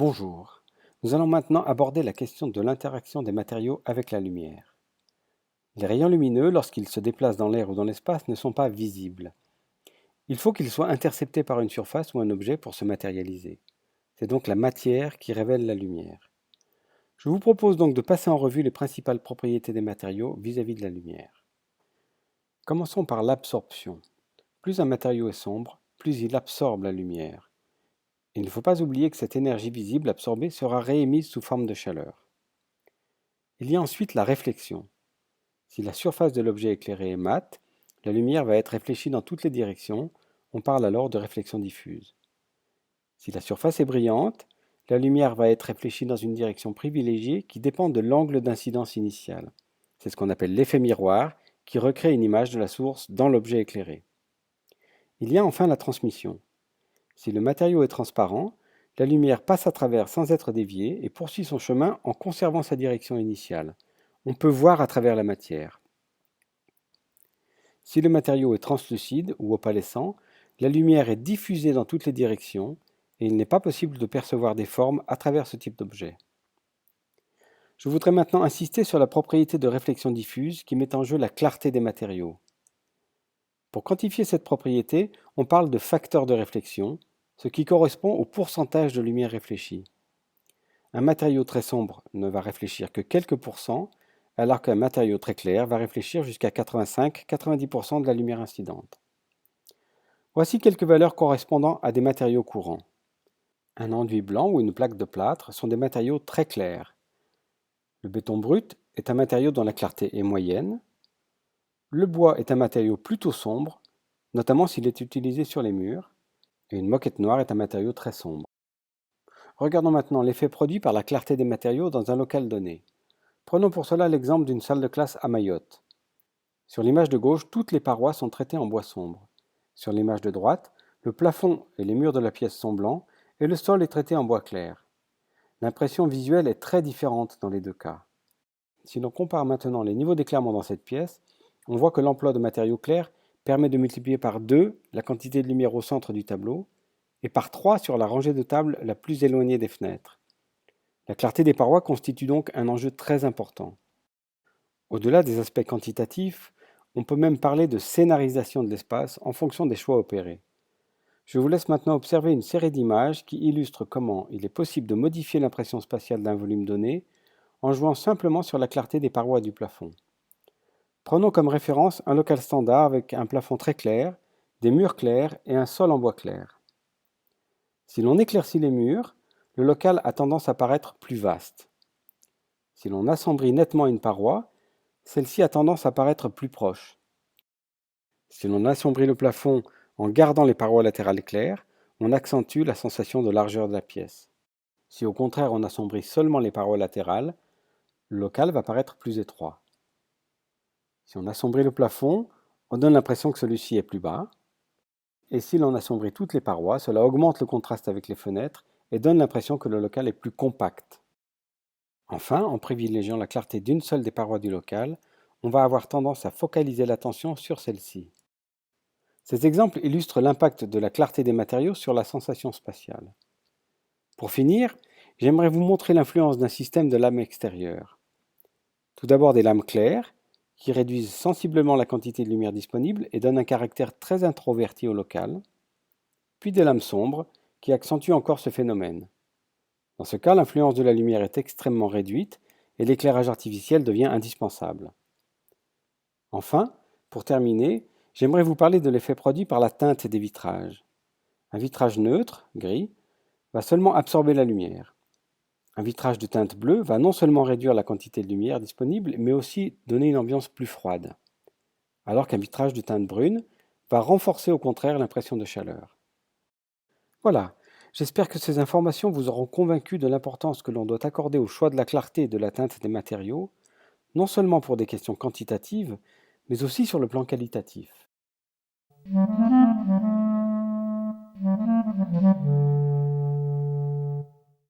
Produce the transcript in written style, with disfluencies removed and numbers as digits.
Bonjour. Nous allons maintenant aborder la question de l'interaction des matériaux avec la lumière. Les rayons lumineux, lorsqu'ils se déplacent dans l'air ou dans l'espace, ne sont pas visibles. Il faut qu'ils soient interceptés par une surface ou un objet pour se matérialiser. C'est donc la matière qui révèle la lumière. Je vous propose donc de passer en revue les principales propriétés des matériaux vis-à-vis de la lumière. Commençons par l'absorption. Plus un matériau est sombre, plus il absorbe la lumière. Il ne faut pas oublier que cette énergie visible absorbée sera réémise sous forme de chaleur. Il y a ensuite la réflexion. Si la surface de l'objet éclairé est mate, la lumière va être réfléchie dans toutes les directions, on parle alors de réflexion diffuse. Si la surface est brillante, la lumière va être réfléchie dans une direction privilégiée qui dépend de l'angle d'incidence initial. C'est ce qu'on appelle l'effet miroir, qui recrée une image de la source dans l'objet éclairé. Il y a enfin la transmission. Si le matériau est transparent, la lumière passe à travers sans être déviée et poursuit son chemin en conservant sa direction initiale. On peut voir à travers la matière. Si le matériau est translucide ou opalescent, la lumière est diffusée dans toutes les directions et il n'est pas possible de percevoir des formes à travers ce type d'objet. Je voudrais maintenant insister sur la propriété de réflexion diffuse qui met en jeu la clarté des matériaux. Pour quantifier cette propriété, on parle de facteur de réflexion, ce qui correspond au pourcentage de lumière réfléchie. Un matériau très sombre ne va réfléchir que quelques pourcents, alors qu'un matériau très clair va réfléchir jusqu'à 85-90% de la lumière incidente. Voici quelques valeurs correspondant à des matériaux courants. Un enduit blanc ou une plaque de plâtre sont des matériaux très clairs. Le béton brut est un matériau dont la clarté est moyenne. Le bois est un matériau plutôt sombre, notamment s'il est utilisé sur les murs. Et une moquette noire est un matériau très sombre. Regardons maintenant l'effet produit par la clarté des matériaux dans un local donné. Prenons pour cela l'exemple d'une salle de classe à Mayotte. Sur l'image de gauche, toutes les parois sont traitées en bois sombre. Sur l'image de droite, le plafond et les murs de la pièce sont blancs et le sol est traité en bois clair. L'impression visuelle est très différente dans les deux cas. Si l'on compare maintenant les niveaux d'éclairement dans cette pièce, on voit que l'emploi de matériaux clairs permet de multiplier par 2 la quantité de lumière au centre du tableau et par 3 sur la rangée de tables la plus éloignée des fenêtres. La clarté des parois constitue donc un enjeu très important. Au-delà des aspects quantitatifs, on peut même parler de scénarisation de l'espace en fonction des choix opérés. Je vous laisse maintenant observer une série d'images qui illustrent comment il est possible de modifier l'impression spatiale d'un volume donné en jouant simplement sur la clarté des parois du plafond. Prenons comme référence un local standard avec un plafond très clair, des murs clairs et un sol en bois clair. Si l'on éclaircit les murs, le local a tendance à paraître plus vaste. Si l'on assombrit nettement une paroi, celle-ci a tendance à paraître plus proche. Si l'on assombrit le plafond en gardant les parois latérales claires, on accentue la sensation de largeur de la pièce. Si au contraire on assombrit seulement les parois latérales, le local va paraître plus étroit. Si on assombrit le plafond, on donne l'impression que celui-ci est plus bas. Et si l'on assombrit toutes les parois, cela augmente le contraste avec les fenêtres et donne l'impression que le local est plus compact. Enfin, en privilégiant la clarté d'une seule des parois du local, on va avoir tendance à focaliser l'attention sur celle-ci. Ces exemples illustrent l'impact de la clarté des matériaux sur la sensation spatiale. Pour finir, j'aimerais vous montrer l'influence d'un système de lames extérieures. Tout d'abord des lames claires, qui réduisent sensiblement la quantité de lumière disponible et donnent un caractère très introverti au local, puis des lames sombres, qui accentuent encore ce phénomène. Dans ce cas, l'influence de la lumière est extrêmement réduite et l'éclairage artificiel devient indispensable. Enfin, pour terminer, j'aimerais vous parler de l'effet produit par la teinte des vitrages. Un vitrage neutre, gris, va seulement absorber la lumière. Un vitrage de teinte bleue va non seulement réduire la quantité de lumière disponible, mais aussi donner une ambiance plus froide, alors qu'un vitrage de teinte brune va renforcer au contraire l'impression de chaleur. Voilà, j'espère que ces informations vous auront convaincu de l'importance que l'on doit accorder au choix de la clarté et de la teinte des matériaux, non seulement pour des questions quantitatives, mais aussi sur le plan qualitatif.